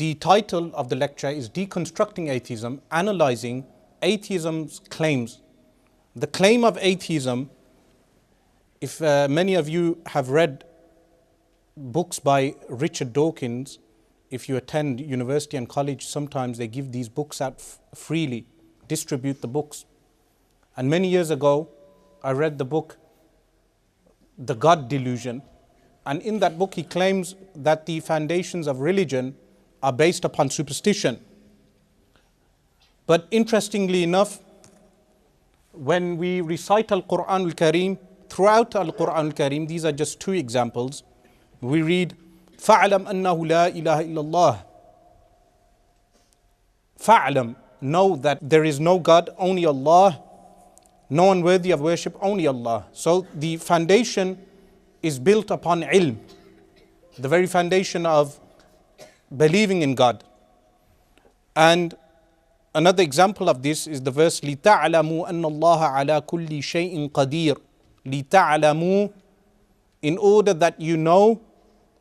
The title of the lecture is Deconstructing Atheism, Analyzing Atheism's Claims. The claim of atheism, if many of you have read books by Richard Dawkins, if you attend university and college, sometimes they give these books out freely, distribute the books. And many years ago, I read the book, The God Delusion. And in that book, he claims that the foundations of religion are based upon superstition. But interestingly enough, when we recite Al-Quran Al-Kareem, throughout Al-Quran Al-Kareem, these are just two examples, we read, فَعْلَمْ أَنَّهُ لَا إِلَهَ إِلَّا اللَّهِ. فَعْلَمْ, know that there is no God, only Allah, no one worthy of worship, only Allah. So the foundation is built upon ilm, the very foundation of believing in God. And another example of this is the verse, لِتَعْلَمُوا أَنَّ اللَّهَ عَلَى كُلِّ شَيْءٍ قَدِيرٌ. لِتَعْلَمُوا, in order that you know,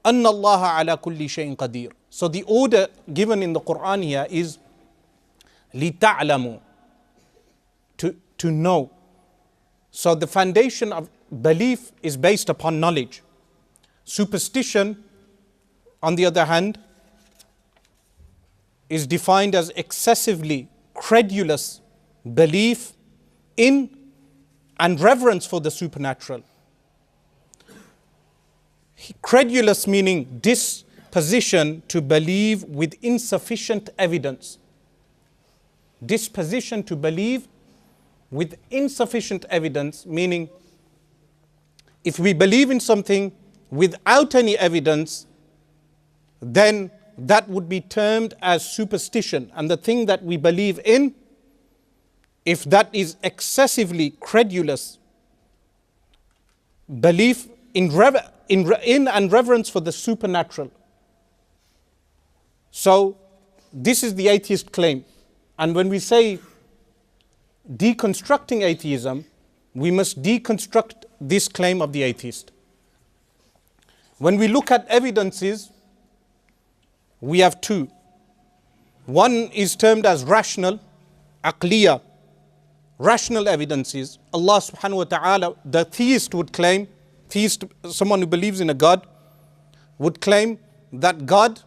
أَنَّ اللَّهَ عَلَى كُلِّ شَيْءٍ قَدِيرٌ. So the order given in the Quran here is لِتَعْلَمُوا, to know. So the foundation of belief is based upon knowledge. Superstition, on the other hand, is defined as excessively credulous belief in and reverence for the supernatural. Credulous meaning disposition to believe with insufficient evidence. Disposition to believe with insufficient evidence, meaning if we believe in something without any evidence, then that would be termed as superstition. And the thing that we believe in, if that is excessively credulous belief in and reverence for the supernatural. So this is the atheist claim. And when we say deconstructing atheism, we must deconstruct this claim of the atheist. When we look at evidences, we have two. One is termed as rational, aqliya, rational evidences. Allah subhanahu wa ta'ala, the theist would claim, someone who believes in a God, would claim that God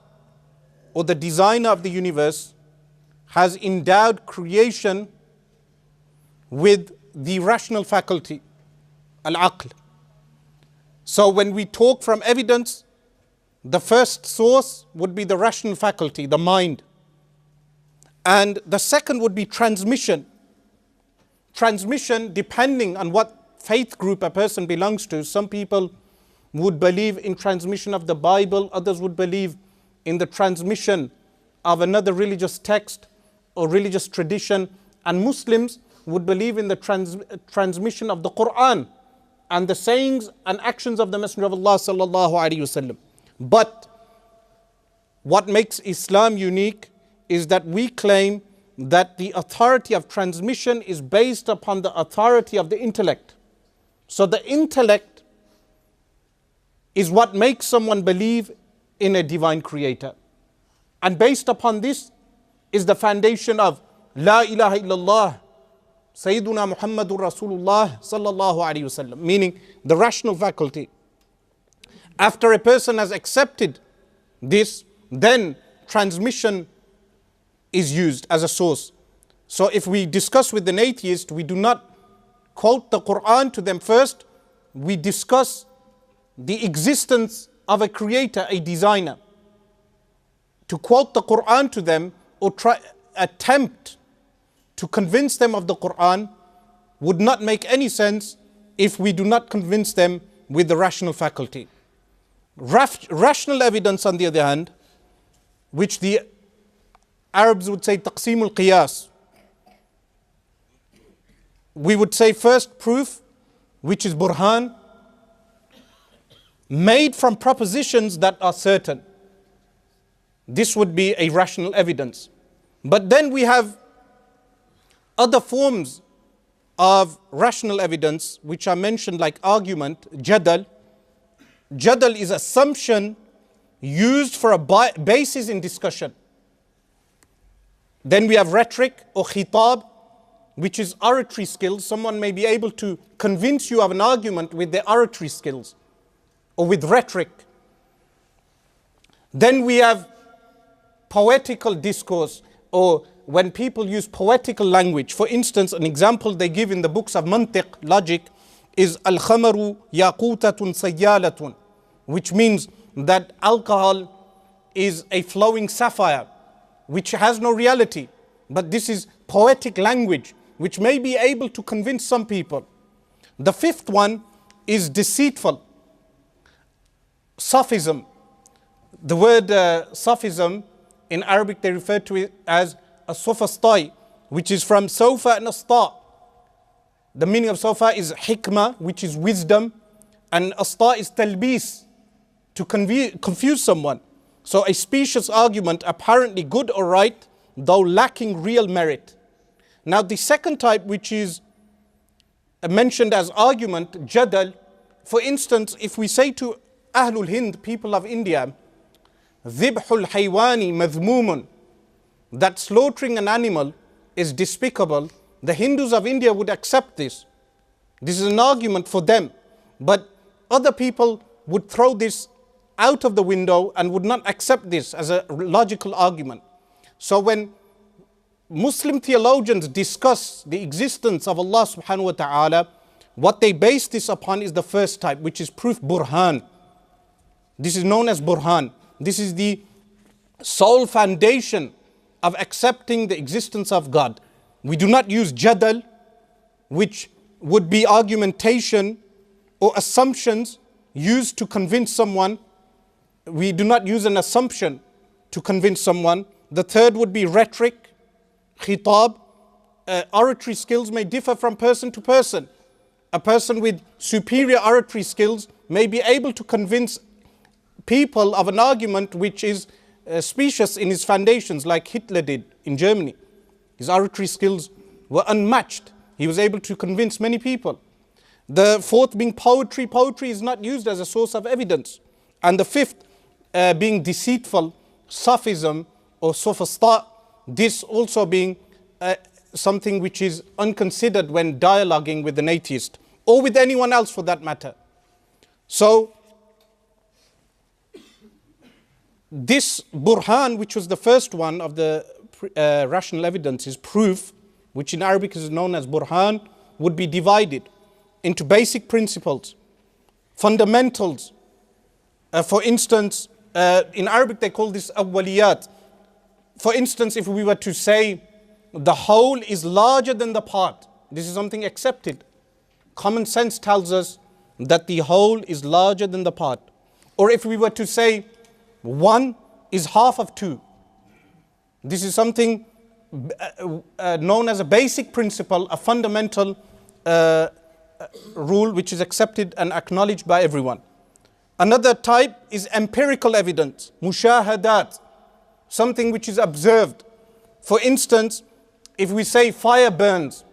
or the designer of the universe has endowed creation with the rational faculty, al-aql. So when we talk from evidence, the first source would be the rational faculty, the mind. And the second would be transmission. Transmission, depending on what faith group a person belongs to. Some people would believe in transmission of the Bible, others would believe in the transmission of another religious text or religious tradition, and Muslims would believe in the transmission of the Quran and the sayings and actions of the Messenger of Allah sallallahu alaihi wasallam. But what makes Islam unique is that we claim that the authority of transmission is based upon the authority of the intellect. So the intellect is what makes someone believe in a divine creator. And based upon this is the foundation of La ilaha illallah, Sayyiduna Muhammadur Rasulullah sallallahu alayhi wasallam, meaning the rational faculty. After a person has accepted this, then transmission is used as a source. So if we discuss with an atheist, we do not quote the Quran to them first. We discuss the existence of a creator, a designer. To quote the Quran to them or attempt to convince them of the Quran would not make any sense if we do not convince them with the rational faculty. Rational evidence, on the other hand, which the Arabs would say taqsimul qiyas, we would say first proof, which is burhan, made from propositions that are certain. This would be a rational evidence. But then we have other forms of rational evidence which are mentioned, like argument, jadal. Jadal is assumption used for a basis in discussion. Then we have rhetoric or khitab, which is oratory skills. Someone may be able to convince you of an argument with their oratory skills or with rhetoric. Then we have poetical discourse, or when people use poetical language. For instance, an example they give in the books of mantiq, logic, is al-khamaru yaqutatun sayyalatun, which means that alcohol is a flowing sapphire, which has no reality. But this is poetic language, which may be able to convince some people. The fifth one is deceitful, sophism. The word sophism, in Arabic they refer to it as a sophastai, which is from sofa and asta. The meaning of sofa is hikmah, which is wisdom, and asta is talbis, to confuse someone. So a specious argument, apparently good or right, though lacking real merit. Now the second type, which is mentioned as argument, jadal. For instance, if we say to Ahlul Hind, people of India, ذِبْحُ الْحَيْوَانِ مَذْمُومٌ, that slaughtering an animal is despicable, the Hindus of India would accept this. This is an argument for them. But other people would throw this out of the window and would not accept this as a logical argument. So when Muslim theologians discuss the existence of Allah subhanahu wa ta'ala, what they base this upon is the first type, which is proof burhan. This is known as burhan. This is the sole foundation of accepting the existence of God. We do not use jadal, which would be argumentation or assumptions used to convince someone. We do not use an assumption to convince someone. The third would be rhetoric, khitab. Oratory skills may differ from person to person. A person with superior oratory skills may be able to convince people of an argument which is specious in its foundations, like Hitler did in Germany. His oratory skills were unmatched. He was able to convince many people. The fourth being poetry. Poetry is not used as a source of evidence. And the fifth being deceitful, sophism or sophista, this also being something which is unconsidered when dialoguing with an atheist or with anyone else for that matter. So this burhan, which was the first one of the rational evidence, is proof, which in Arabic is known as burhan, would be divided into basic principles, fundamentals. For instance, in Arabic they call this awwaliyat. For instance, if we were to say the whole is larger than the part, this is something accepted. Common sense tells us that the whole is larger than the part. Or if we were to say one is half of two, this is something known as a basic principle, a fundamental rule which is accepted and acknowledged by everyone. Another type is empirical evidence, mushahadat, something which is observed. For instance, if we say fire burns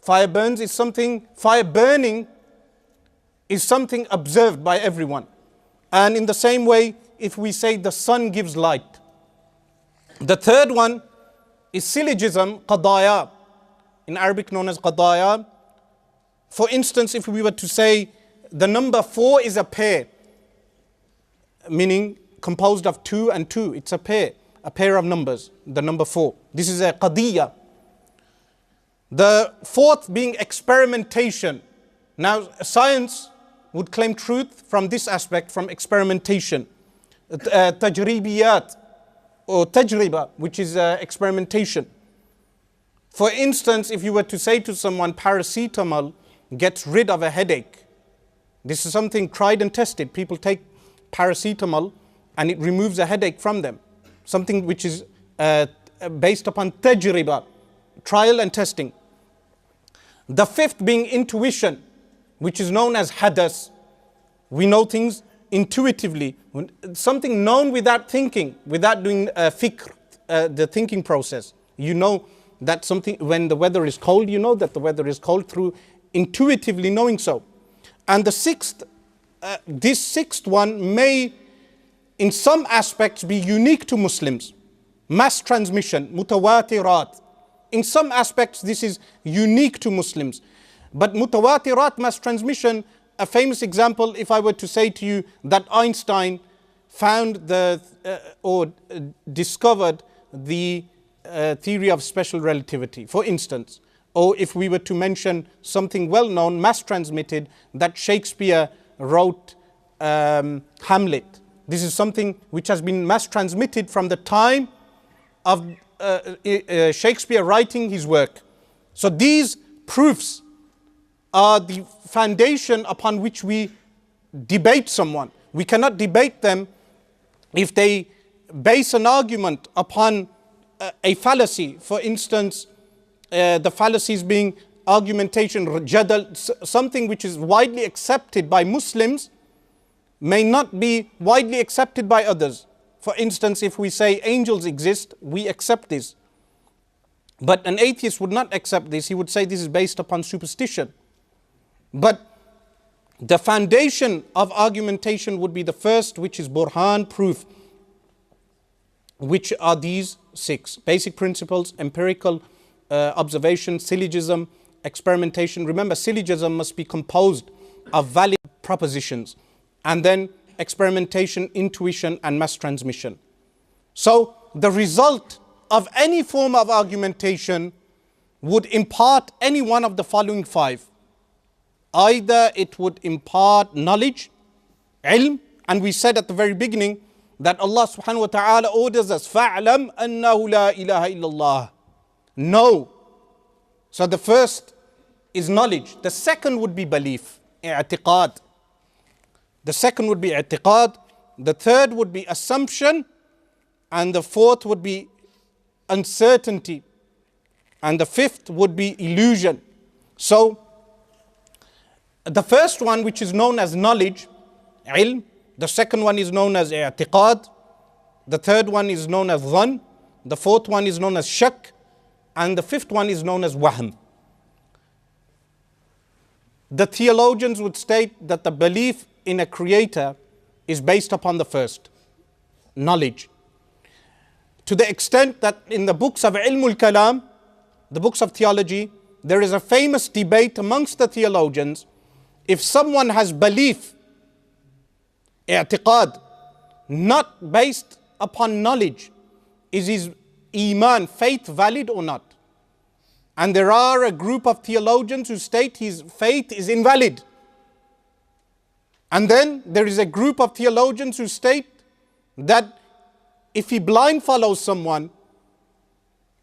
is something, fire burning is something observed by everyone. And in the same way, if we say the sun gives light. The third one is syllogism, Qadaya, in Arabic known as Qadaya. For instance, if we were to say the number 4 is a pair, meaning composed of 2 and 2, it's a pair of numbers, the number 4. This is a Qadiyya. The fourth being experimentation. Now, science would claim truth from this aspect, from experimentation. Tajribiyat, or tajriba, which is experimentation. For instance, if you were to say to someone, paracetamol gets rid of a headache, this is something tried and tested. People take paracetamol and it removes a headache from them. Something which is based upon tajriba, trial and testing. The fifth being intuition, which is known as hadas. We know things intuitively, something known without thinking, without doing fikr, the thinking process. You know that something, when the weather is cold, you know that the weather is cold through intuitively knowing so. And the sixth, this sixth one may in some aspects be unique to Muslims. mass transmission, mutawatirat. In some aspects, this is unique to Muslims. But mutawatirat, mass transmission, a famous example, if I were to say to you that Einstein found discovered the theory of special relativity, for instance, or if we were to mention something well known, mass transmitted, that Shakespeare wrote Hamlet. This is something which has been mass transmitted from the time of Shakespeare writing his work. So these proofs are the foundation upon which we debate someone. We cannot debate them if they base an argument upon a fallacy. For instance, the fallacies being argumentation, jadal, something which is widely accepted by Muslims may not be widely accepted by others. For instance, if we say angels exist, we accept this. But an atheist would not accept this. He would say this is based upon superstition. But the foundation of argumentation would be the first, which is burhan, proof, which are these 6 basic principles: empirical observation, syllogism, experimentation. Remember, syllogism must be composed of valid propositions, and then experimentation, intuition, and mass transmission. So the result of any form of argumentation would impart any one of the following 5. Either it would impart knowledge, ilm, and we said at the very beginning that Allah subhanahu wa ta'ala orders us, فَاعْلَمْ أَنَّهُ لَا إِلَهَ إِلَّا اللَّهِ. Know. So the first is knowledge. The second would be belief, i'tiqad. The second would be i'tiqad. The third would be assumption. And the fourth would be uncertainty. And the fifth would be illusion. So the first one, which is known as knowledge, ilm. The second one is known as i'tiqad. The third one is known as dhann. The fourth one is known as shak. And the fifth one is known as wahm. The theologians would state that the belief in a creator is based upon the first, knowledge. To the extent that in the books of Ilmul Kalam, the books of theology, there is a famous debate amongst the theologians. If someone has belief, i'tiqad, not based upon knowledge, is his iman, faith, valid or not? And there are a group of theologians who state his faith is invalid. And then there is a group of theologians who state that if he blind follows someone,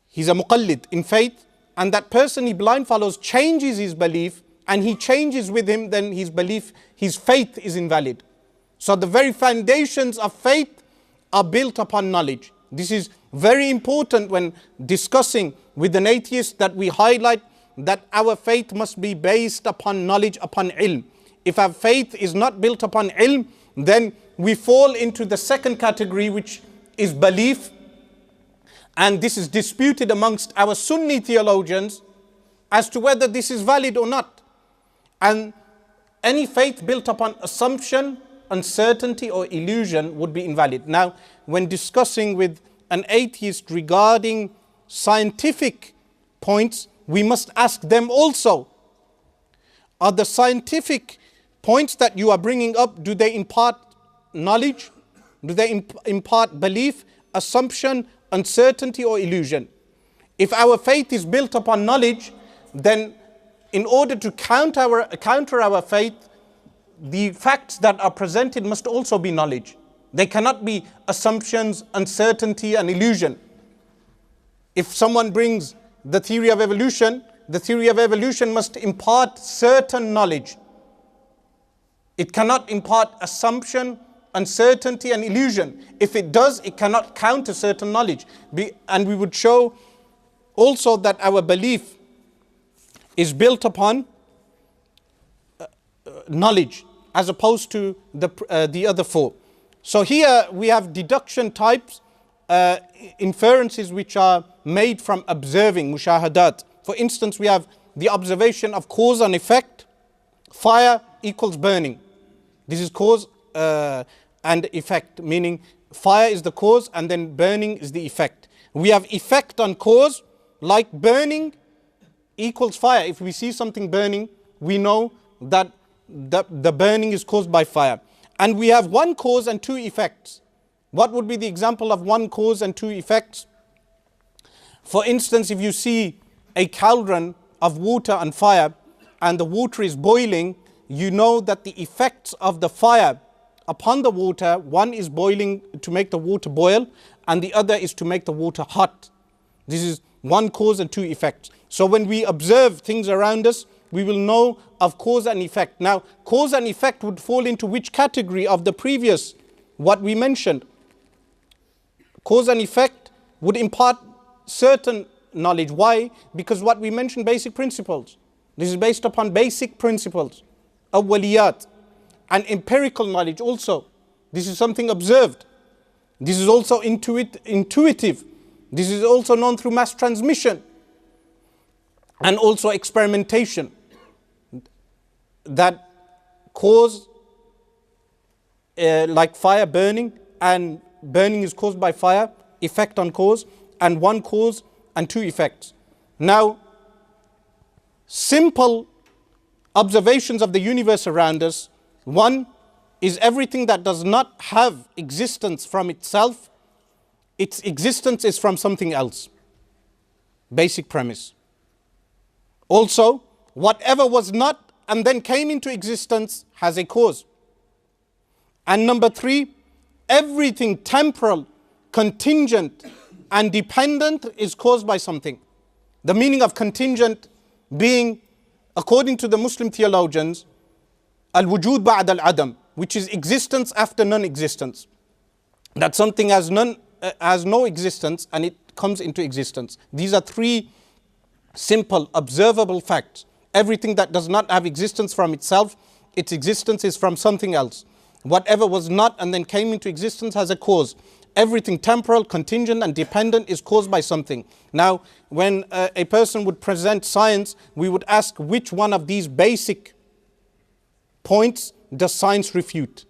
he's a muqallid in faith, and that person he blind follows changes his belief, and he changes with him, then his belief, his faith is invalid. So the very foundations of faith are built upon knowledge. This is very important when discussing with an atheist, that we highlight that our faith must be based upon knowledge, upon ilm. If our faith is not built upon ilm, then we fall into the second category, which is belief. And this is disputed amongst our Sunni theologians as to whether this is valid or not. And any faith built upon assumption, uncertainty, or illusion would be invalid. Now, when discussing with an atheist regarding scientific points, we must ask them also, are the scientific points that you are bringing up, do they impart knowledge? Do they impart belief, assumption, uncertainty, or illusion? If our faith is built upon knowledge, then in order to counter our faith, the facts that are presented must also be knowledge. They cannot be assumptions, uncertainty, and illusion. If someone brings the theory of evolution must impart certain knowledge. It cannot impart assumption, uncertainty, and illusion. If it does, it cannot counter certain knowledge. And we would show also that our belief is built upon knowledge as opposed to the other 4. So here we have deduction types, inferences which are made from observing, mushahadat. For instance, we have the observation of cause and effect. Fire equals burning. This is cause and effect, meaning fire is the cause and then burning is the effect. We have effect on cause, like burning equals fire. If we see something burning, we know that the burning is caused by fire. And we have one cause and two effects. What would be the example of one cause and two effects? For instance, if you see a cauldron of water and fire, and the water is boiling, you know that the effects of the fire upon the water, one is boiling to make the water boil, and the other is to make the water hot. This is one cause and two effects. So when we observe things around us, we will know of cause and effect. Now, cause and effect would fall into which category of the previous, what we mentioned? Cause and effect would impart certain knowledge. Why? Because what we mentioned, basic principles. This is based upon basic principles, awwaliyat, and empirical knowledge also. This is something observed. This is also intuitive. This is also known through mass transmission and also experimentation. That cause, like fire burning, and burning is caused by fire, effect on cause, and one cause and two effects. Now, simple observations of the universe around us. One is everything that does not have existence from itself, its existence is from something else. Basic premise. Also, whatever was not and then came into existence has a cause. And number three, everything temporal, contingent, and dependent is caused by something. The meaning of contingent being, according to the Muslim theologians, al-wujud ba'd al-adam, which is existence after non-existence. That something has no existence and it comes into existence. These are three simple, observable facts. Everything that does not have existence from itself, its existence is from something else. Whatever was not and then came into existence has a cause. Everything temporal, contingent, and dependent is caused by something. Now, when a person would present science, we would ask which one of these basic points does science refute?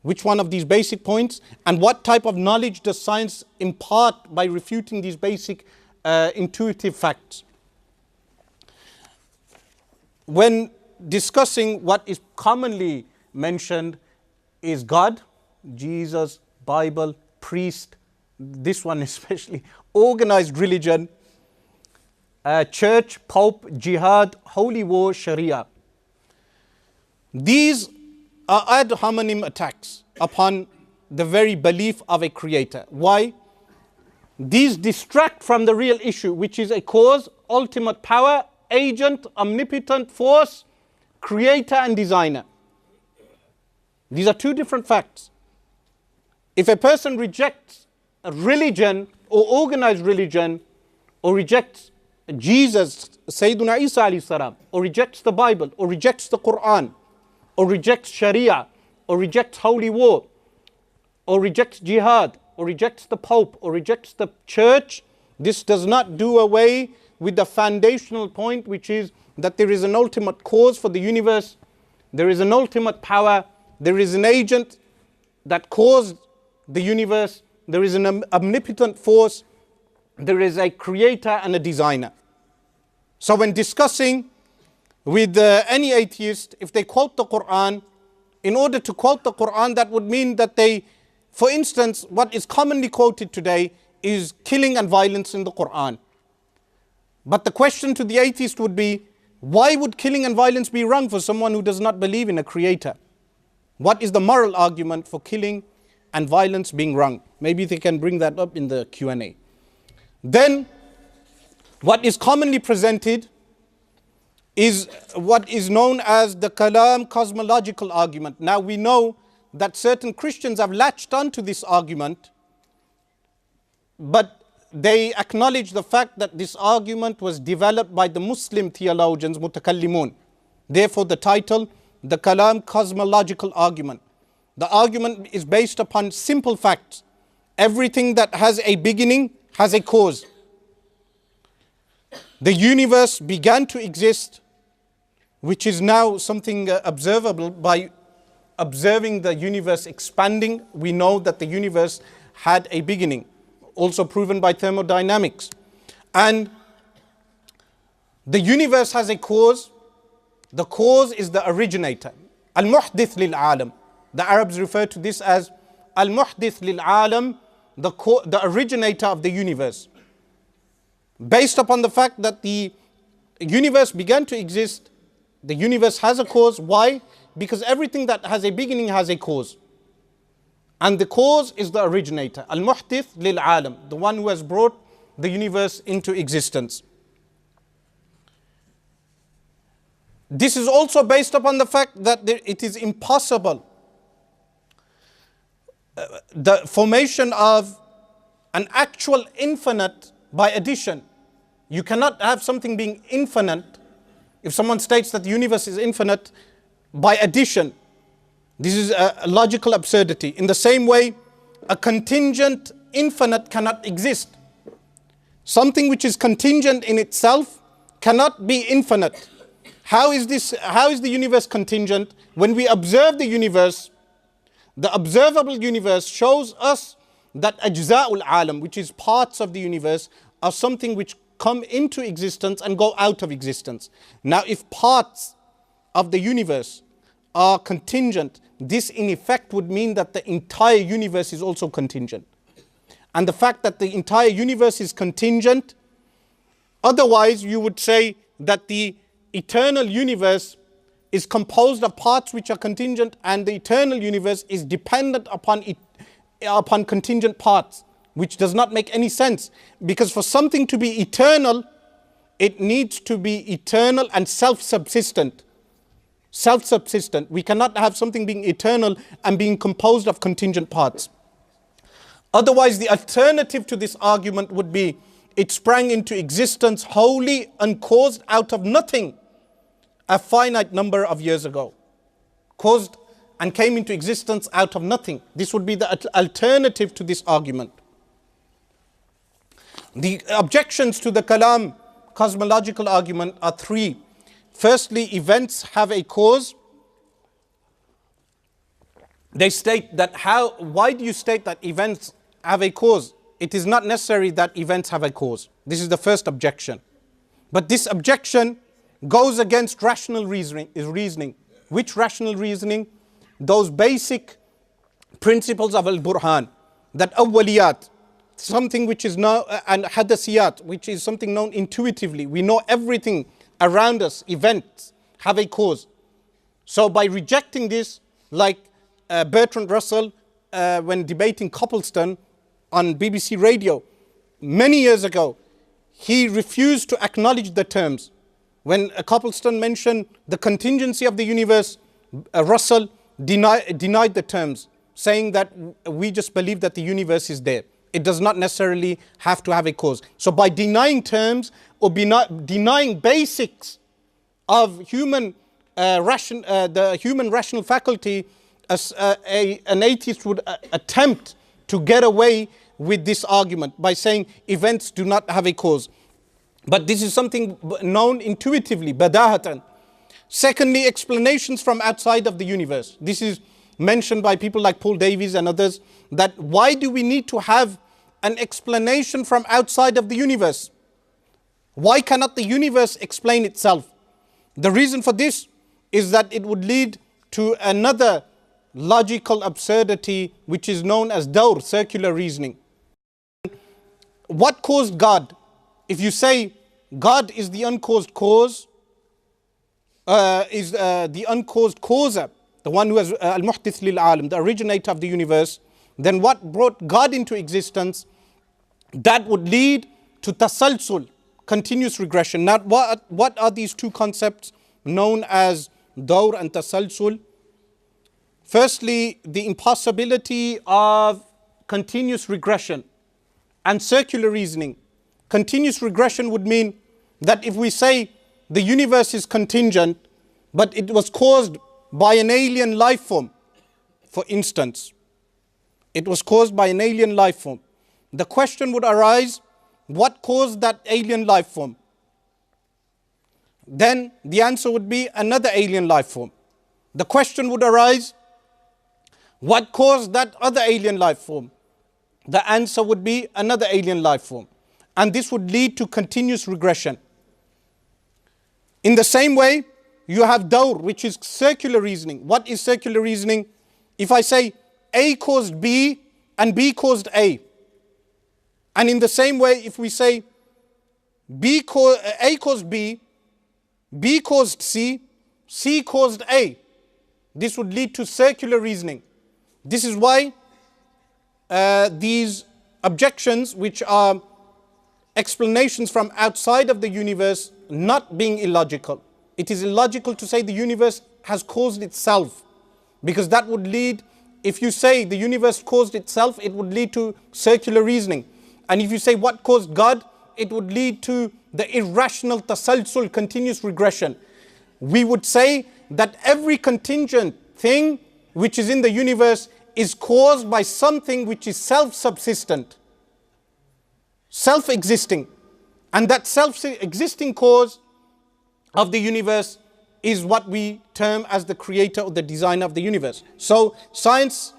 Which one of these basic points? And what type of knowledge does science impart by refuting these basic intuitive facts? When discussing what is commonly mentioned is God, Jesus, Bible, priest, this one especially, organized religion, church, pope, jihad, holy war, sharia. These are ad hominem attacks upon the very belief of a creator. Why? These distract from the real issue, which is a cause, ultimate power, agent, omnipotent force, creator and designer. These are two different facts. If a person rejects a religion or organized religion, or rejects Jesus, Sayyiduna Isa alayhi salam, or rejects the Bible, or rejects the Quran, or rejects Sharia, or rejects holy war, or rejects jihad, or rejects the Pope, or rejects the church, this does not do away with the foundational point, which is that there is an ultimate cause for the universe, there is an ultimate power, there is an agent that caused the universe, there is an omnipotent force, there is a creator and a designer. So when discussing with any atheist, if they quote the Quran, in order to quote the Quran, that would mean that they, for instance, what is commonly quoted today is killing and violence in the Quran. But the question to the atheist would be, why would killing and violence be wrong for someone who does not believe in a creator? What is the moral argument for killing and violence being wrong? Maybe they can bring that up in the Q&A. Then, what is commonly presented is what is known as the Kalam cosmological argument. Now we know that certain Christians have latched onto this argument, but they acknowledge the fact that this argument was developed by the Muslim theologians, mutakallimun. Therefore the title, the Kalam cosmological argument. The argument is based upon simple facts. Everything that has a beginning has a cause. The universe began to exist, which is now something observable by observing the universe expanding. We know that the universe had a beginning. also proven by thermodynamics. And the universe has a cause. The cause is the originator. Al-muhdith lil-alam. The Arabs refer to this as al-muhdith lil-alam, the originator of the universe. Based upon the fact that the universe began to exist, the universe has a cause. Why? Because everything that has a beginning has a cause. And the cause is the originator. Al-muhdith lil-alam, the one who has brought the universe into existence. This is also based upon the fact that it is impossible the formation of an actual infinite by addition. You cannot have something being infinite. If someone states that the universe is infinite by addition, this is a logical absurdity. In the same way, a contingent infinite cannot exist. Something which is contingent in itself cannot be infinite. How is the universe contingent? When we observe the universe, the observable universe shows us that ajza'ul alam, which is parts of the universe, are something which come into existence and go out of existence. Now, if parts of the universe are contingent, this in effect would mean that the entire universe is also contingent. And the fact that the entire universe is contingent, otherwise you would say that the eternal universe is composed of parts which are contingent, and the eternal universe is dependent upon contingent parts, which does not make any sense. Because for something to be eternal, it needs to be eternal and self-subsistent. Self-subsistent. We cannot have something being eternal and being composed of contingent parts. Otherwise, the alternative to this argument would be it sprang into existence wholly uncaused out of nothing a finite number of years ago. Caused and came into existence out of nothing. This would be the alternative to this argument. The objections to the Kalam cosmological argument are three. Firstly, events have a cause. They state that why do you state that events have a cause? It is not necessary that events have a cause. This is the first objection. But this objection goes against rational reasoning. Which rational reasoning? Those basic principles of al-Burhan, that awwaliyat, something which is known, and hadassiyat, which is something known intuitively. We know everything around us, events have a cause. So by rejecting this, like Bertrand Russell, when debating Copleston on BBC Radio many years ago, he refused to acknowledge the terms. When Copleston mentioned the contingency of the universe, Russell denied the terms, saying that we just believe that the universe is there. It does not necessarily have to have a cause. So by denying terms or denying basics of the human rational faculty, an atheist would attempt to get away with this argument by saying events do not have a cause. But this is something known intuitively, badahatan. Secondly, explanations from outside of the universe. This is mentioned by people like Paul Davies and others, that why do we need to have an explanation from outside of the universe? Why cannot the universe explain itself? The reason for this is that it would lead to another logical absurdity which is known as dawr, circular reasoning. What caused God? If you say God is the uncaused cause, the uncaused causer, the one who has al-muhdith lil-alam, the originator of the universe, then what brought God into existence? That would lead to tasalsul, continuous regression. Now, what are these two concepts known as dawr and tasalsul? Firstly, the impossibility of continuous regression and circular reasoning. Continuous regression would mean that if we say the universe is contingent, but it was caused by an alien life form, for instance, it was caused by an alien life form. The question would arise, what caused that alien life form? Then the answer would be another alien life form. The question would arise, what caused that other alien life form? the answer would be another alien life form. And this would lead to continuous regression. In the same way, you have Dawr, which is circular reasoning. What is circular reasoning? If I say A caused B and B caused A. And in the same way, if we say A caused B, B caused C, C caused A. This would lead to circular reasoning. This is why these objections, which are explanations from outside of the universe, not being illogical. It is illogical to say the universe has caused itself, because that would lead, if you say the universe caused itself, it would lead to circular reasoning. And if you say what caused God, it would lead to the irrational tasalsul, continuous regression. We would say that every contingent thing which is in the universe is caused by something which is self-subsistent, self-existing. And that self-existing cause of the universe is what we term as the creator or the designer of the universe. So science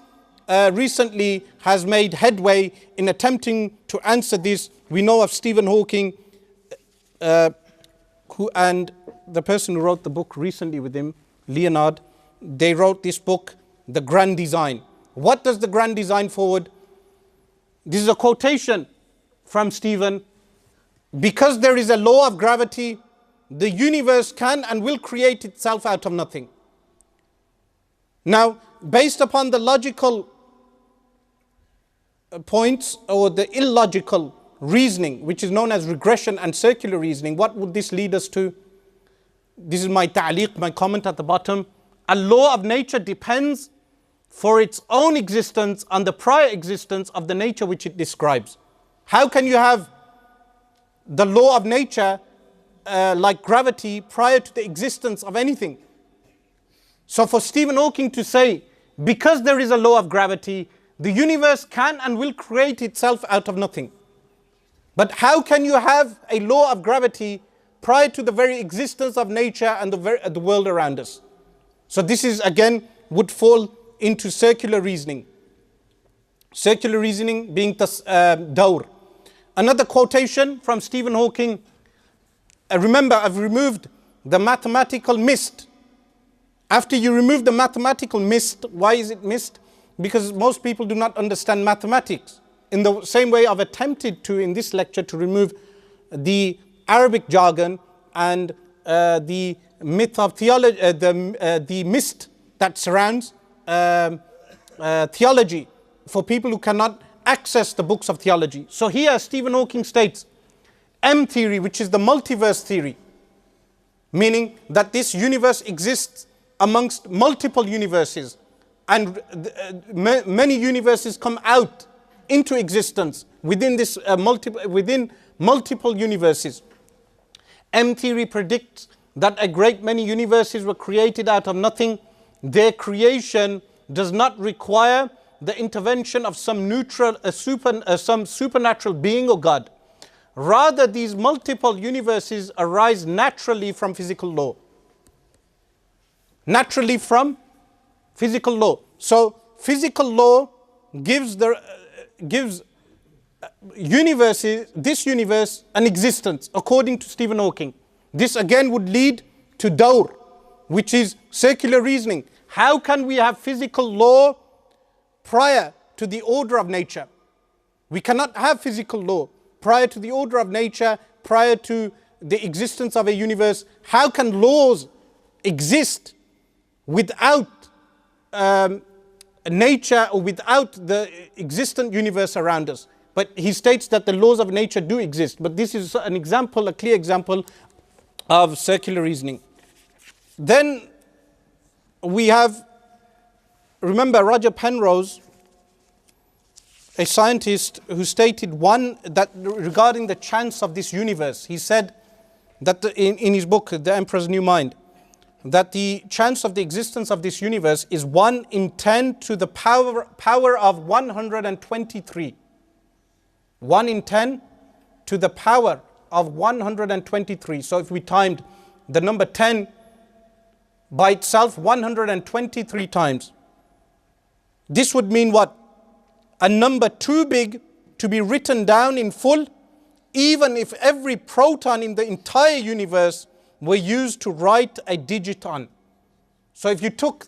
recently has made headway in attempting to answer this. We know of Stephen Hawking, who and the person who wrote the book recently with him, Leonard, they wrote this book, The Grand Design. What does the grand design forward? This is a quotation from Stephen. Because there is a law of gravity, the universe can and will create itself out of nothing. Now, based upon the logical points or the illogical reasoning, which is known as regression and circular reasoning, what would this lead us to? This is my ta'liq, my comment at the bottom. A law of nature depends for its own existence on the prior existence of the nature which it describes. How can you have the law of nature like gravity prior to the existence of anything? So for Stephen Hawking to say, because there is a law of gravity, the universe can and will create itself out of nothing. But how can you have a law of gravity prior to the very existence of nature and the world around us? So this is again would fall into circular reasoning. Circular reasoning being Dawr. Another quotation from Stephen Hawking. Remember, I've removed the mathematical mist. After you remove the mathematical mist, why is it mist? Because most people do not understand mathematics. In the same way I've attempted to, in this lecture, to remove the Arabic jargon and the myth of theology, the mist that surrounds theology for people who cannot access the books of theology. So here Stephen Hawking states, M theory, which is the multiverse theory, meaning that this universe exists amongst multiple universes, and many universes come out into existence within this multiple universes. M theory predicts that a great many universes were created out of nothing. Their creation does not require the intervention of some supernatural being or God. Rather, these multiple universes arise naturally from physical law. Naturally from physical law. So physical law gives this universe an existence according to Stephen Hawking. This again would lead to Dawr, which is circular reasoning. How can we have physical law prior to the order of nature? We cannot have physical law prior to the order of nature, prior to the existence of a universe. How can laws exist without nature or without the existent universe around us? But he states that the laws of nature do exist. But this is an example, a clear example of circular reasoning. Then we have, remember Roger Penrose, a scientist who stated that regarding the chance of this universe, he said that in his book, The Emperor's New Mind, that the chance of the existence of this universe is 1 in 10 to the power of 123. 1 in 10 to the power of 123. So if we timed the number 10 by itself 123 times, this would mean what? a number too big to be written down in full, even if every proton in the entire universe were used to write a digit on. So if you took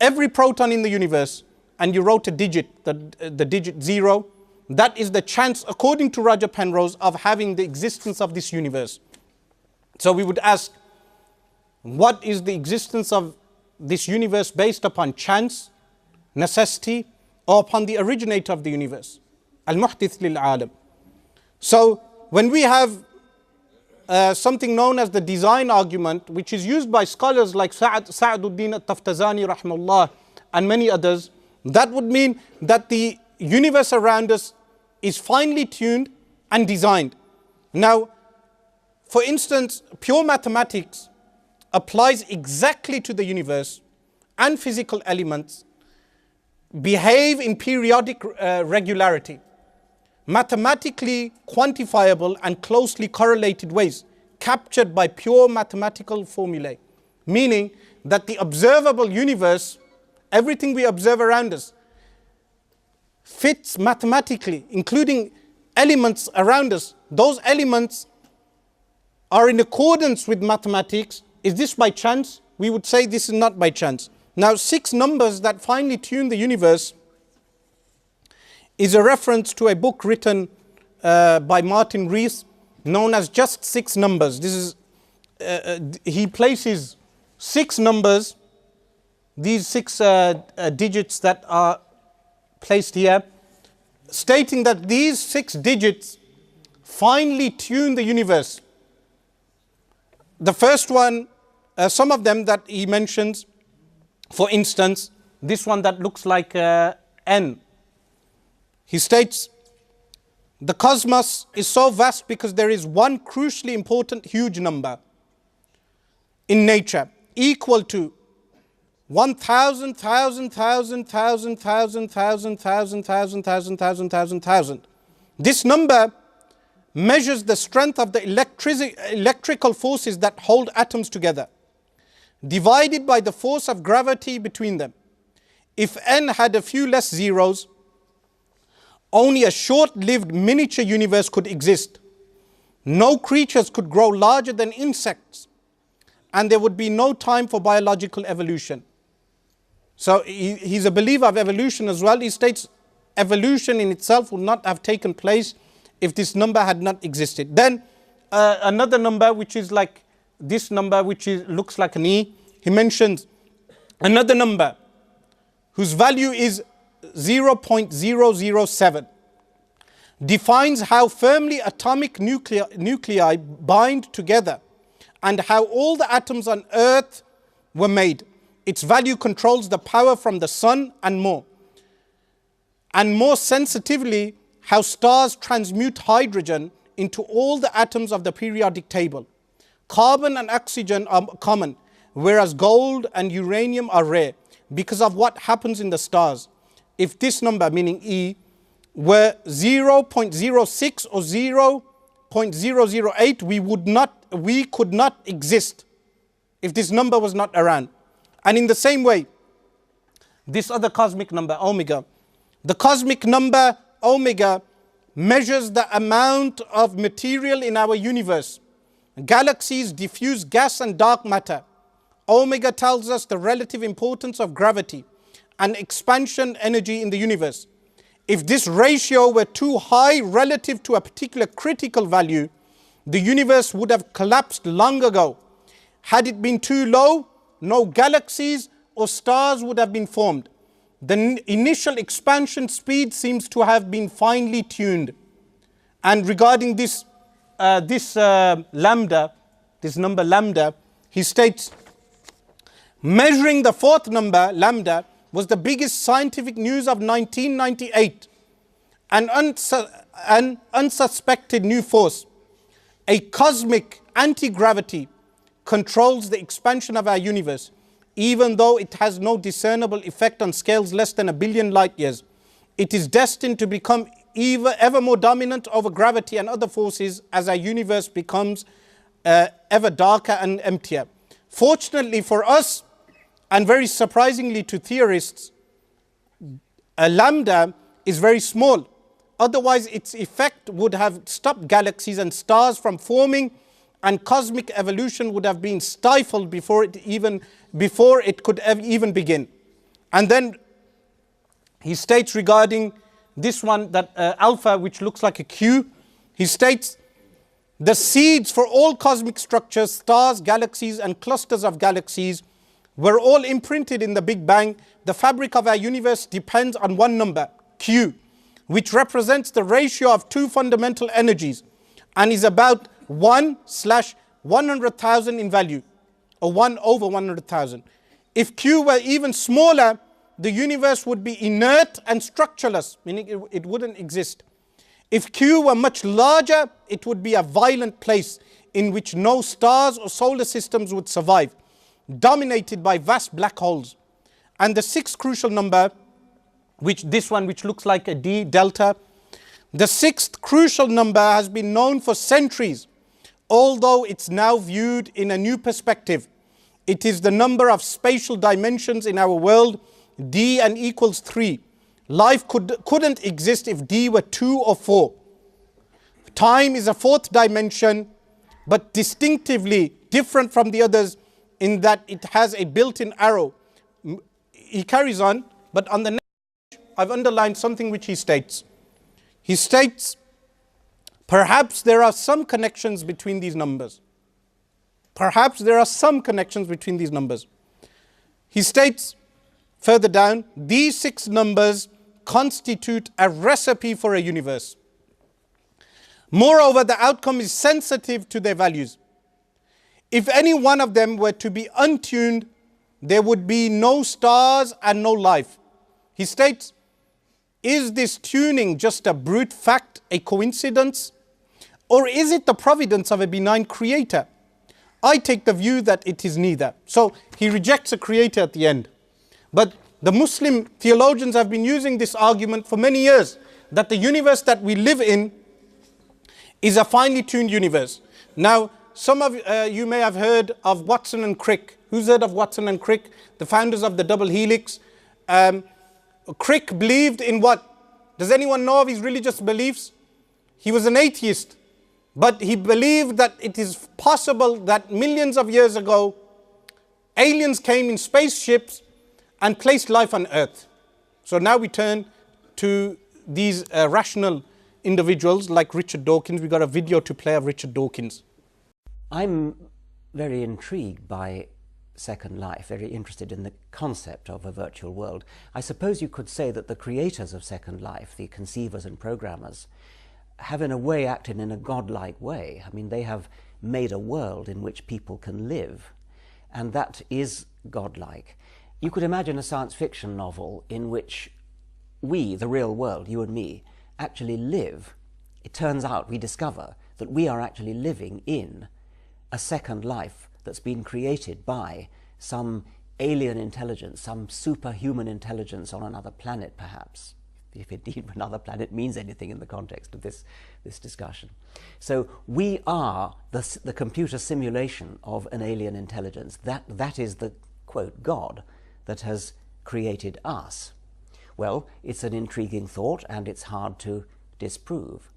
every proton in the universe and you wrote a digit, the digit 0, that is the chance, according to Roger Penrose, of having the existence of this universe. So we would ask, what is the existence of this universe based upon chance, necessity, or upon the originator of the universe? Al-Muhdith lil-Alam. So when we have something known as the design argument, which is used by scholars like Sa'aduddin al-Taftazani rahimahullah and many others, that would mean that the universe around us is finely tuned and designed. Now, for instance, pure mathematics applies exactly to the universe, and physical elements behave in periodic regularity, mathematically quantifiable and closely correlated ways, captured by pure mathematical formulae, meaning that the observable universe, everything we observe around us, fits mathematically, including elements around us. Those elements are in accordance with mathematics. Is this by chance? We would say this is not by chance. Now, 6 numbers that finely tune the universe is a reference to a book written by Martin Rees known as Just 6 Numbers. This is he places 6 numbers, these 6 digits that are placed here, stating that these 6 digits finely tune the universe. The first one, some of them that he mentions, for instance, this one that looks like N. He states, the cosmos is so vast because there is one crucially important huge number in nature, equal to 1,000, 1,000. This number measures the strength of the electrical forces that hold atoms together, divided by the force of gravity between them. If n had a few less zeros, only a short-lived miniature universe could exist. No creatures could grow larger than insects, and there would be no time for biological evolution. So he's a believer of evolution as well. He states evolution in itself would not have taken place if this number had not existed. Then another number which is like this number, which looks like an E, he mentions another number whose value is 0.007, defines how firmly atomic nuclei bind together and how all the atoms on Earth were made. Its value controls the power from the sun and more. And more sensitively, how stars transmute hydrogen into all the atoms of the periodic table. Carbon and oxygen are common, whereas gold and uranium are rare because of what happens in the stars. If this number, meaning E, were 0.06 or 0.008, we could not exist if this number was not around. And in the same way, this other cosmic number, omega, the cosmic number omega measures the amount of material in our universe. Galaxies, diffuse gas and dark matter. Omega tells us the relative importance of gravity and expansion energy in the universe. If this ratio were too high relative to a particular critical value, the universe would have collapsed long ago. Had it been too low, no galaxies or stars would have been formed. The initial expansion speed seems to have been finely tuned. And regarding this lambda, this number lambda, he states, measuring the 4th number, lambda, was the biggest scientific news of 1998. An unsuspected new force, a cosmic anti-gravity, controls the expansion of our universe, even though it has no discernible effect on scales less than 1 billion light years. It is destined to become ever more dominant over gravity and other forces as our universe becomes ever darker and emptier. Fortunately for us, and very surprisingly to theorists, a lambda is very small. Otherwise, its effect would have stopped galaxies and stars from forming, and cosmic evolution would have been stifled before it could even begin. And then he states regarding this one that alpha, which looks like a Q, he states, the seeds for all cosmic structures, stars, galaxies, and clusters of galaxies were all imprinted in the Big Bang. The fabric of our universe depends on one number, Q, which represents the ratio of two fundamental energies and is about 1/100,000 in value, or 1/100,000. If Q were even smaller, the universe would be inert and structureless, meaning it wouldn't exist. If Q were much larger, it would be a violent place in which no stars or solar systems would survive, dominated by vast black holes. And the sixth crucial number, which looks like a D, delta, the sixth crucial number has been known for centuries, although it's now viewed in a new perspective. It is the number of spatial dimensions in our world, D and equals 3. Life couldn't exist if D were 2 or 4. Time is a fourth dimension, but distinctively different from the others in that it has a built-in arrow. He carries on, but on the next page, I've underlined something which he states. He states, perhaps there are some connections between these numbers. Perhaps there are some connections between these numbers. He states further down, these 6 numbers constitute a recipe for a universe. Moreover, the outcome is sensitive to their values. If any one of them were to be untuned, there would be no stars and no life. He states, is this tuning just a brute fact, a coincidence? Or is it the providence of a benign creator? I take the view that it is neither. So he rejects a creator at the end. But the Muslim theologians have been using this argument for many years, that the universe that we live in is a finely tuned universe. Now, some of you may have heard of Watson and Crick. Who's heard of Watson and Crick? The founders of the double helix. Crick believed in what? Does anyone know of his religious beliefs? He was an atheist, but he believed that it is possible that millions of years ago, aliens came in spaceships and placed life on Earth. So now we turn to these rational individuals like Richard Dawkins. We got a video to play of Richard Dawkins. I'm very intrigued by Second Life, very interested in the concept of a virtual world. I suppose you could say that the creators of Second Life, the conceivers and programmers, have in a way acted in a godlike way. I mean, they have made a world in which people can live, and that is godlike. You could imagine a science fiction novel in which we, the real world, you and me, actually live. It turns out, we discover that we are actually living in a second life that's been created by some alien intelligence, some superhuman intelligence on another planet, perhaps, if indeed another planet means anything in the context of this discussion. So we are the computer simulation of an alien intelligence. That is the, quote, God that has created us. Well, it's an intriguing thought, and it's hard to disprove.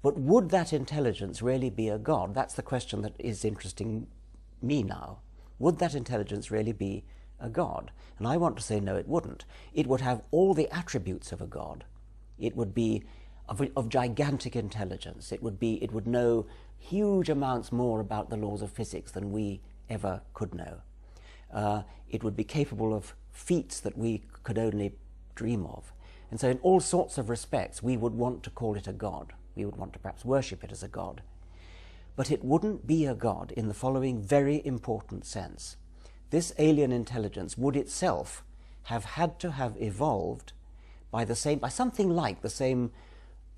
But would that intelligence really be a God? That's the question that is interesting me now. Would that intelligence really be a God? And I want to say no, it wouldn't. It would have all the attributes of a God. It would be of gigantic intelligence. It would know huge amounts more about the laws of physics than we ever could know. It would be capable of feats that we could only dream of. And so in all sorts of respects, we would want to call it a God. We would want to perhaps worship it as a God. But it wouldn't be a God in the following very important sense. This alien intelligence would itself have had to have evolved by something like the same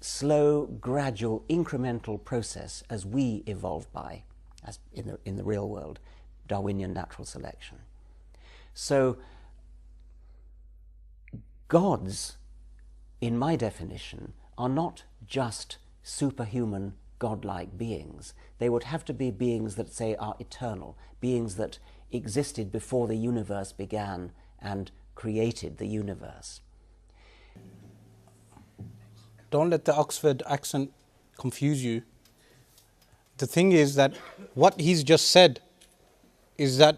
slow, gradual, incremental process as we evolved by, as in the real world, Darwinian natural selection. So gods, in my definition, are not just superhuman, godlike beings. They would have to be beings that, say, are eternal, beings that existed before the universe began and created the universe. Don't let the Oxford accent confuse you. The thing is that what he's just said is that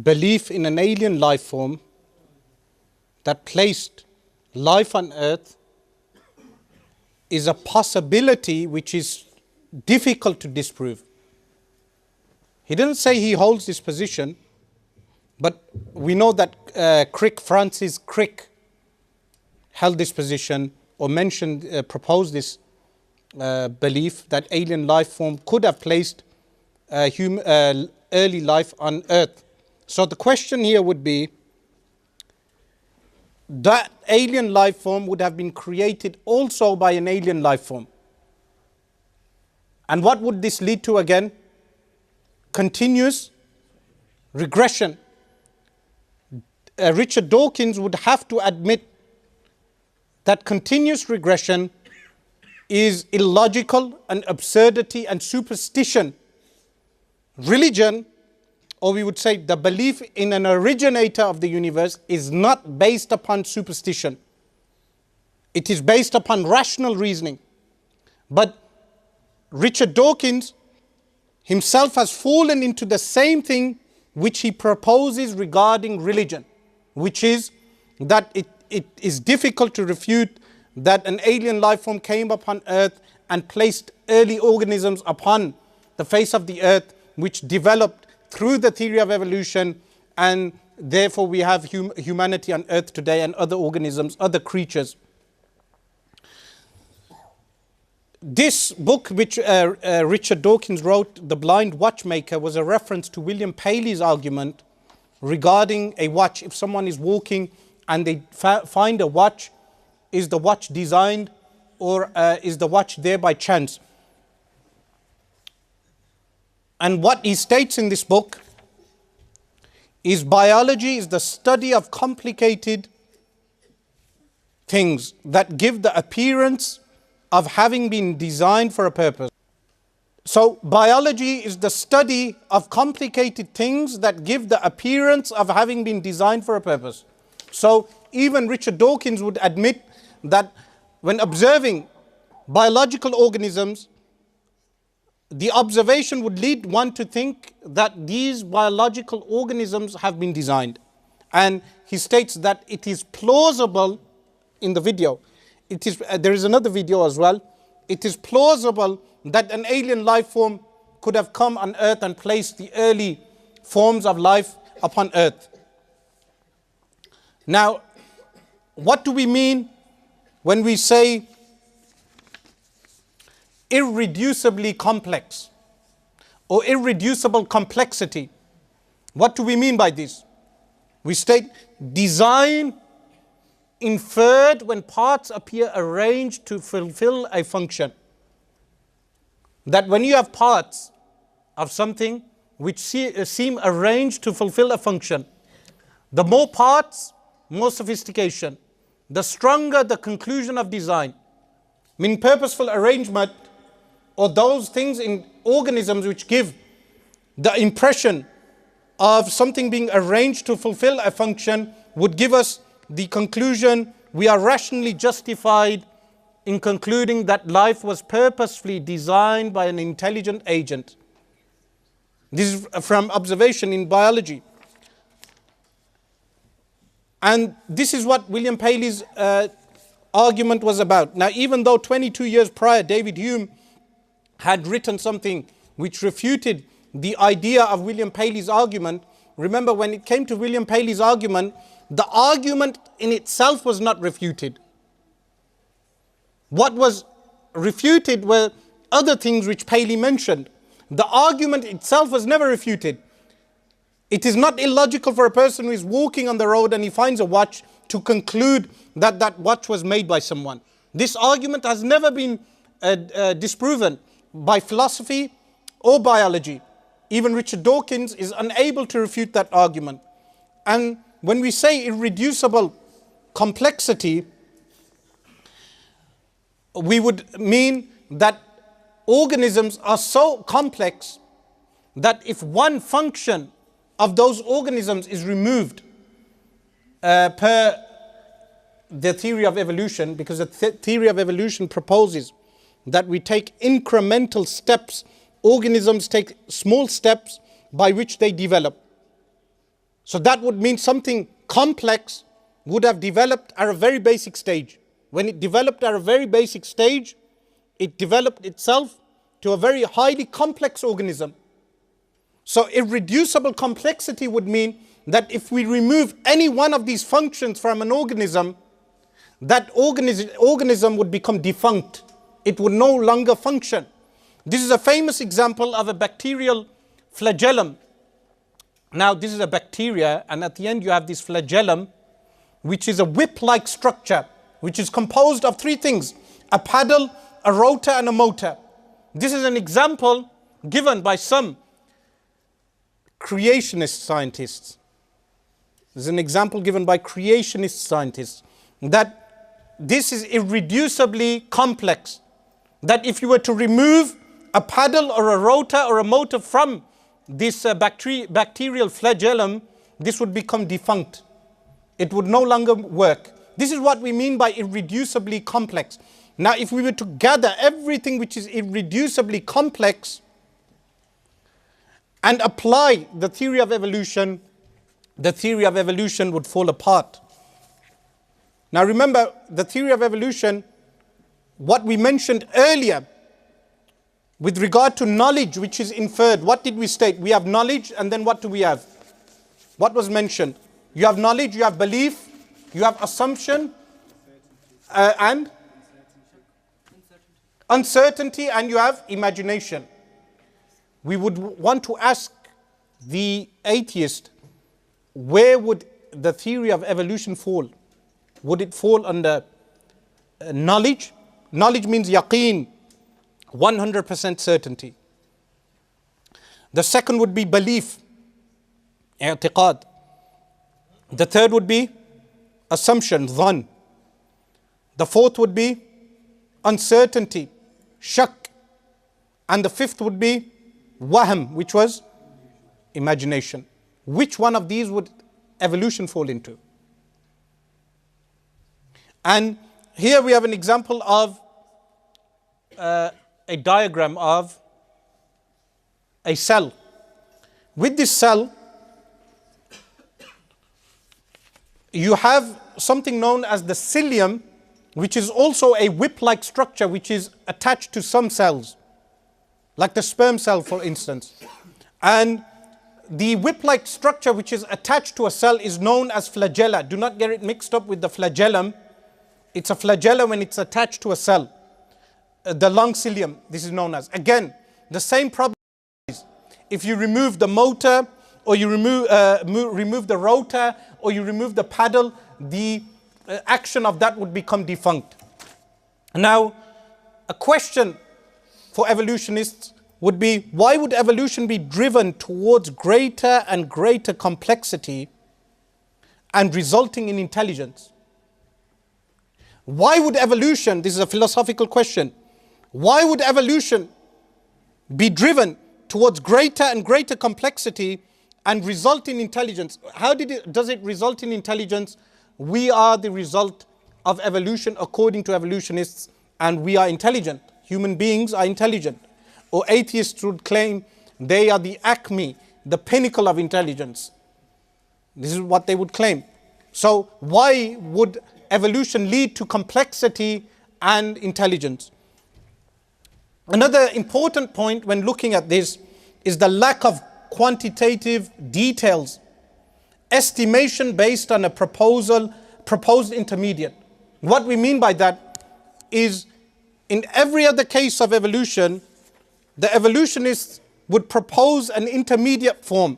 belief in an alien life form that placed life on earth is a possibility which is difficult to disprove. He didn't say he holds this position, but we know that Francis Crick held this position or proposed this belief that alien life form could have placed early life on earth. So the question here would be, that alien life form would have been created also by an alien life form. And what would this lead to again? Continuous regression. Richard Dawkins would have to admit that continuous regression is illogical and absurdity and superstition. Religion, or we would say the belief in an originator of the universe, is not based upon superstition. It is based upon rational reasoning. But Richard Dawkins himself has fallen into the same thing which he proposes regarding religion, which is that it is difficult to refute that an alien life form came upon earth and placed early organisms upon the face of the earth, which developed through the theory of evolution, and therefore we have humanity on earth today and other organisms, other creatures. This book which Richard Dawkins wrote, The Blind Watchmaker, was a reference to William Paley's argument regarding a watch. If someone is walking and they find a watch, is the watch designed or is the watch there by chance? And what he states in this book is biology is the study of complicated things that give the appearance of having been designed for a purpose. So biology is the study of complicated things that give the appearance of having been designed for a purpose. So even Richard Dawkins would admit that when observing biological organisms, the observation would lead one to think that these biological organisms have been designed. And he states that it is plausible in the video. There is another video as well. It is plausible that an alien life form could have come on earth and placed the early forms of life upon earth. Now, what do we mean when we say irreducibly complex or irreducible complexity? What do we mean by this? We state design inferred when parts appear arranged to fulfill a function. That when you have parts of something which seem arranged to fulfill a function, the more parts, more sophistication. The stronger the conclusion of design. I mean, purposeful arrangement, or those things in organisms which give the impression of something being arranged to fulfill a function, would give us the conclusion we are rationally justified in concluding that life was purposefully designed by an intelligent agent. This is from observation in biology. And this is what William Paley's argument was about. Now, even though 22 years prior, David Hume had written something which refuted the idea of William Paley's argument, remember when it came to William Paley's argument, the argument in itself was not refuted. What was refuted were other things which Paley mentioned. The argument itself was never refuted. It is not illogical for a person who is walking on the road and he finds a watch to conclude that that watch was made by someone. This argument has never been disproven by philosophy or biology. Even Richard Dawkins is unable to refute that argument. And when we say irreducible complexity, we would mean that organisms are so complex that if one function of those organisms is removed per the theory of evolution, because the theory of evolution proposes that we take incremental steps, organisms take small steps by which they develop. So that would mean something complex would have developed at a very basic stage. When it developed at a very basic stage, it developed itself to a very highly complex organism. So irreducible complexity would mean that if we remove any one of these functions from an organism, that organism would become defunct. It would no longer function. This is a famous example of a bacterial flagellum. Now this is a bacteria, and at the end you have this flagellum, which is a whip-like structure, which is composed of three things: a paddle, a rotor, and a motor. This is an example given by some creationist scientists. This is an example given by creationist scientists that this is irreducibly complex. That if you were to remove a paddle or a rotor or a motor from this bacterial flagellum, this would become defunct. It would no longer work. This is what we mean by irreducibly complex. Now, if we were to gather everything which is irreducibly complex and apply the theory of evolution would fall apart. Now remember, the theory of evolution, what we mentioned earlier, with regard to knowledge which is inferred, what did we state? We have knowledge, and then what do we have? What was mentioned? You have knowledge, you have belief, you have assumption, and uncertainty, and you have imagination. We would want to ask the atheist, where would the theory of evolution fall? Would it fall under knowledge? Knowledge means yaqeen, 100% certainty. The second would be belief, i'tiqad. The third would be assumption, dhan. The fourth would be uncertainty, shak. And the fifth would be wahm, which was imagination. Which one of these would evolution fall into? And here we have an example of a diagram of a cell. With this cell, you have something known as the cilium, which is also a whip-like structure which is attached to some cells, like the sperm cell, for instance. And the whip-like structure which is attached to a cell is known as flagella. Do not get it mixed up with the flagellum. It's a flagella when it's attached to a cell. The long cilium, this is known as. Again, the same problem is if you remove the motor, or you remove the rotor, or you remove the paddle, the action of that would become defunct. Now, a question for evolutionists would be, why would evolution be driven towards greater and greater complexity and resulting in intelligence? Why would evolution, this is a philosophical question, why would evolution be driven towards greater and greater complexity and result in intelligence? How does it result in intelligence? We are the result of evolution according to evolutionists, and we are intelligent. Human beings are intelligent. Or atheists would claim they are the acme, the pinnacle of intelligence. This is what they would claim. So why would evolution lead to complexity and intelligence? Another important point when looking at this is the lack of quantitative details. Estimation based on a proposed intermediate. What we mean by that is, in every other case of evolution, the evolutionists would propose an intermediate form.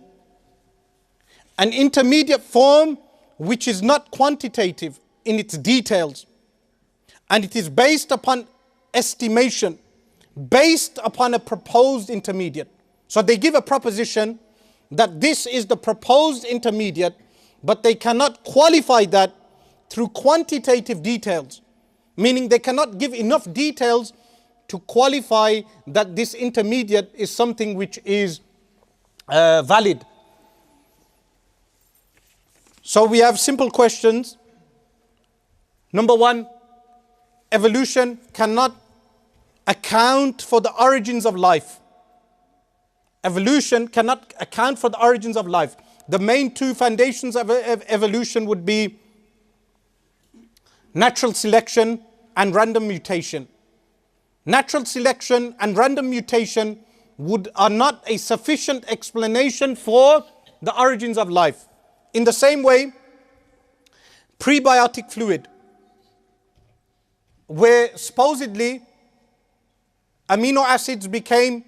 An intermediate form which is not quantitative in its details. And it is based upon estimation, based upon a proposed intermediate. So they give a proposition that this is the proposed intermediate, but they cannot qualify that through quantitative details. Meaning they cannot give enough details to qualify that this intermediate is something which is valid. So we have simple questions. Number one, evolution cannot account for the origins of life. Evolution cannot account for the origins of life. The main two foundations of evolution would be natural selection and random mutation. Natural selection and random mutation are not a sufficient explanation for the origins of life. In the same way, prebiotic fluid, where supposedly amino acids became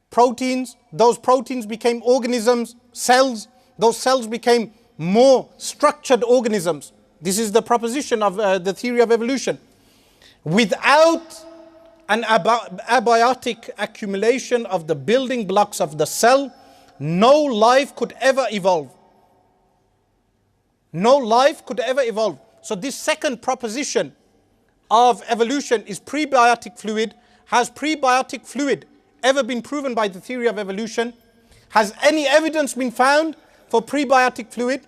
proteins, those proteins became organisms, cells, those cells became more structured organisms. This is the proposition of the theory of evolution. Without an abiotic accumulation of the building blocks of the cell, no life could ever evolve. No life could ever evolve. So this second proposition of evolution is prebiotic fluid. Has prebiotic fluid ever been proven by the theory of evolution? Has any evidence been found for prebiotic fluid?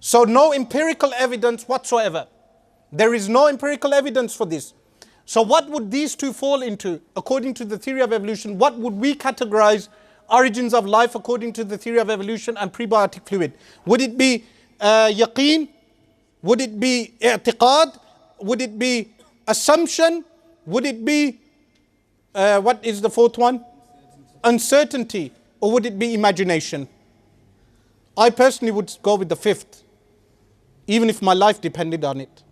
So no empirical evidence whatsoever. There is no empirical evidence for this. So what would these two fall into according to the theory of evolution? What would we categorize origins of life according to the theory of evolution and prebiotic fluid? Would it be yaqeen? Would it be i'tiqad? Would it be assumption? Would it be, what is the fourth one? Uncertainty. Or would it be imagination? I personally would go with the fifth, even if my life depended on it.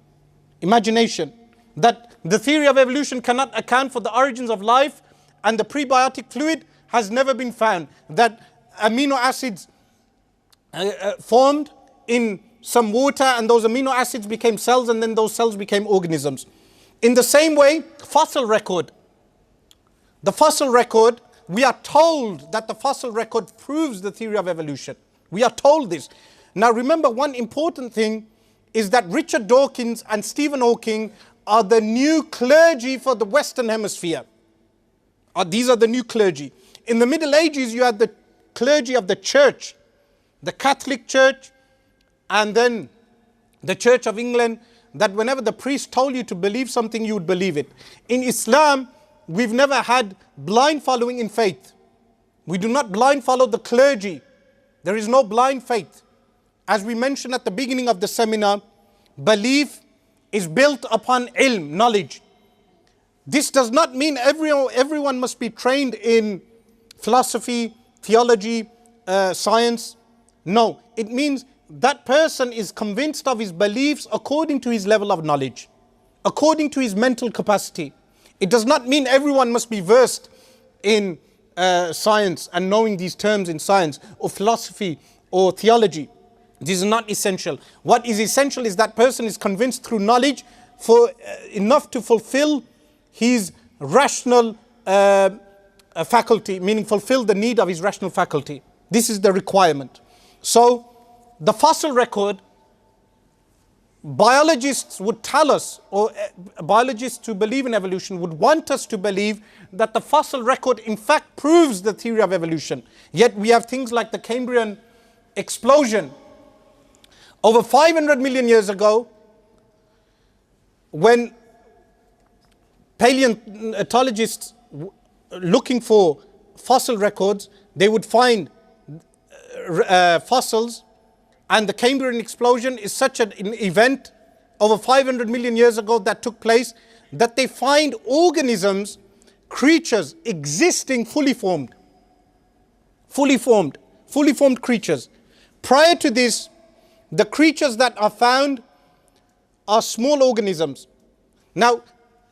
Imagination. That the theory of evolution cannot account for the origins of life, and the prebiotic fluid has never been found. That amino acids formed in some water, and those amino acids became cells, and then those cells became organisms. In the same way, fossil record. The fossil record, we are told that the fossil record proves the theory of evolution. We are told this. Now remember, one important thing is that Richard Dawkins and Stephen Hawking are the new clergy for the Western Hemisphere. These are the new clergy. In the Middle Ages, you had the clergy of the church, the Catholic Church, and then the Church of England, that whenever the priest told you to believe something, you would believe it. In Islam, we've never had blind following in faith. We do not blind follow the clergy. There is no blind faith. As we mentioned at the beginning of the seminar, belief is built upon ilm, knowledge. This does not mean everyone must be trained in philosophy, theology, science. No, it means that person is convinced of his beliefs according to his level of knowledge, according to his mental capacity. It does not mean everyone must be versed in science and knowing these terms in science or philosophy or theology. This is not essential. What is essential is that person is convinced through knowledge for enough to fulfill his rational faculty, meaning fulfill the need of his rational faculty. This is the requirement. So the fossil record, biologists would tell us, or biologists who believe in evolution would want us to believe that the fossil record in fact proves the theory of evolution. Yet we have things like the Cambrian explosion. Over 500 million years ago, when paleontologists looking for fossil records, they would find fossils, and the Cambrian explosion is such an event over 500 million years ago that took place, that they find organisms, creatures existing fully formed creatures. Prior to this, the creatures that are found are small organisms. Now,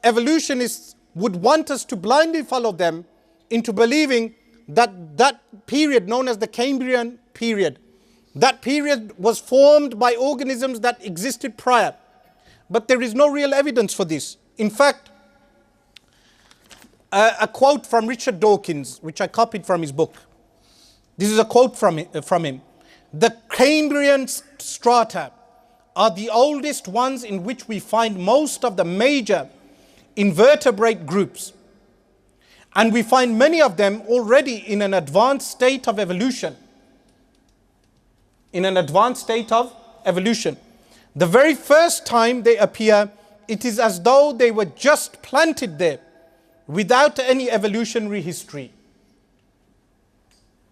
evolutionists would want us to blindly follow them into believing that that period known as the Cambrian period, that period was formed by organisms that existed prior. But there is no real evidence for this. In fact, a quote from Richard Dawkins, which I copied from his book. This is a quote from him. The Cambrian strata are the oldest ones in which we find most of the major invertebrate groups. And we find many of them already in an advanced state of evolution. The very first time they appear, it is as though they were just planted there without any evolutionary history.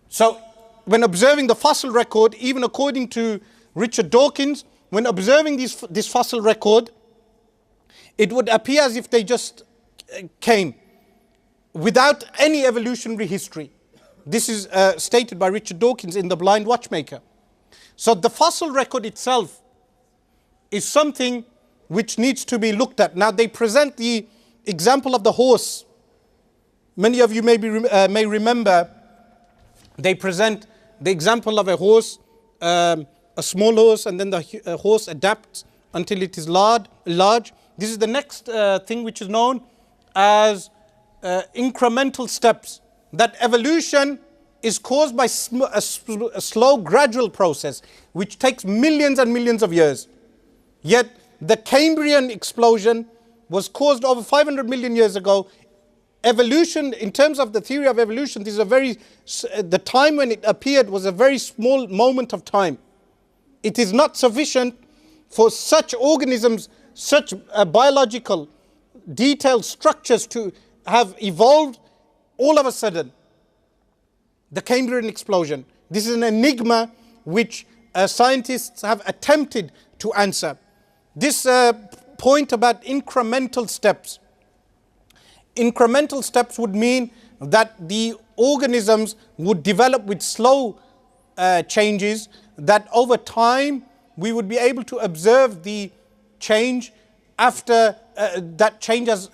So when observing the fossil record, even according to Richard Dawkins, when observing this fossil record, it would appear as if they just came without any evolutionary history. This is stated by Richard Dawkins in The Blind Watchmaker. So the fossil record itself is something which needs to be looked at. Now they present the example of the horse. Many of you may remember, they present the example of a horse, a small horse, and then the horse adapts until it is large. This is the next thing which is known as incremental steps. That evolution is caused by a slow, gradual process which takes millions and millions of years. Yet the Cambrian explosion was caused over 500 million years ago. Evolution, in terms of the theory of evolution, this is the time when it appeared was a very small moment of time. It is not sufficient for such organisms, such biological detailed structures to have evolved all of a sudden. The Cambrian explosion. This is an enigma which scientists have attempted to answer. This point about incremental steps. Incremental steps would mean that the organisms would develop with slow changes, that over time we would be able to observe the change after that change has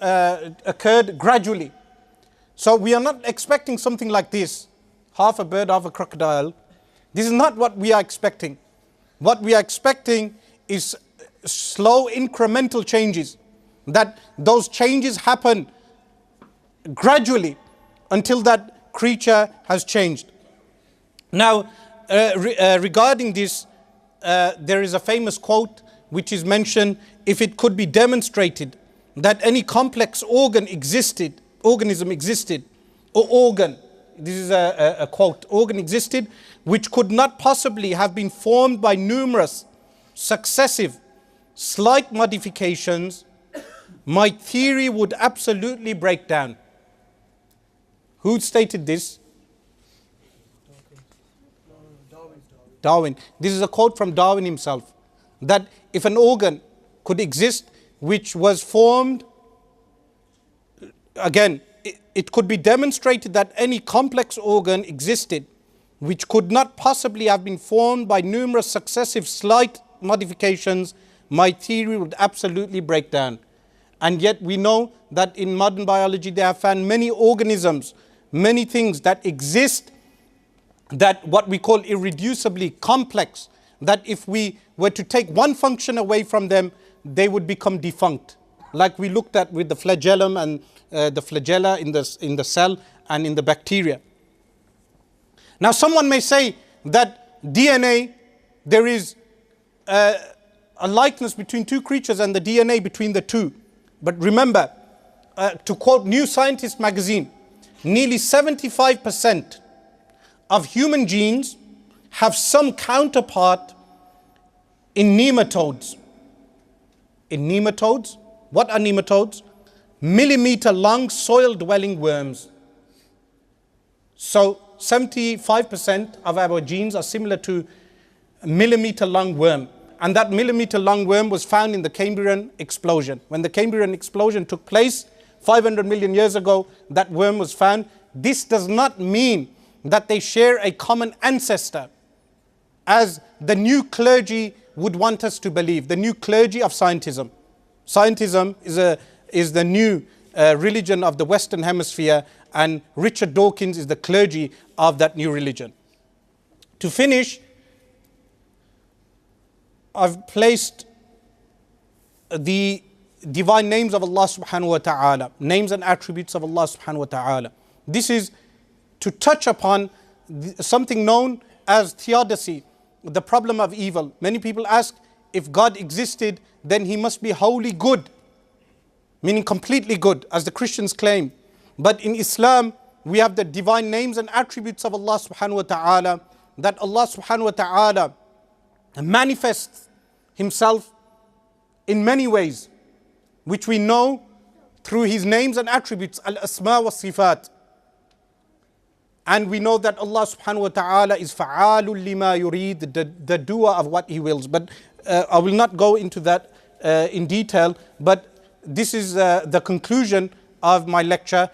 occurred gradually. So we are not expecting something like this, half a bird, half a crocodile. This is not what we are expecting. What we are expecting is slow incremental changes, that those changes happen gradually until that creature has changed. Now, regarding this, there is a famous quote which is mentioned: if it could be demonstrated that any complex organism existed, or organ, this is a quote, organ existed, which could not possibly have been formed by numerous successive slight modifications, my theory would absolutely break down. Who stated this? Darwin. This is a quote from Darwin himself, that if an organ could exist which was formed, again, it could be demonstrated that any complex organ existed which could not possibly have been formed by numerous successive slight modifications, my theory would absolutely break down. And yet we know that in modern biology they have found many organisms, many things that exist, that what we call irreducibly complex, that if we were to take one function away from them, they would become defunct. Like we looked at with the flagellum and the flagella in the cell and in the bacteria. Now someone may say that DNA, there is a likeness between two creatures and the DNA between the two. But remember, to quote New Scientist magazine, nearly 75% of human genes have some counterpart in nematodes. In nematodes, what are nematodes? Millimeter long soil dwelling worms. So 75% of our genes are similar to a millimeter long worm. And that millimeter long worm was found in the Cambrian explosion. When the Cambrian explosion took place 500 million years ago, that worm was found. This does not mean that they share a common ancestor, as the new clergy would want us to believe, the new clergy of scientism. Scientism is the new religion of the Western Hemisphere, and Richard Dawkins is the clergy of that new religion. To finish, I've placed the divine names of Allah subhanahu wa ta'ala, names and attributes of Allah subhanahu wa ta'ala. This is to touch upon something known as theodicy, the problem of evil. Many people ask, if God existed, then he must be wholly good, meaning completely good, as the Christians claim. But in Islam, we have the divine names and attributes of Allah subhanahu wa ta'ala, that Allah subhanahu wa ta'ala manifests himself in many ways, which we know through His names and attributes, al-asma wa sifat. And we know that Allah subhanahu wa ta'ala is fa'alul lima yurid, the doer of what He wills. But I will not go into that in detail, but this is the conclusion of my lecture.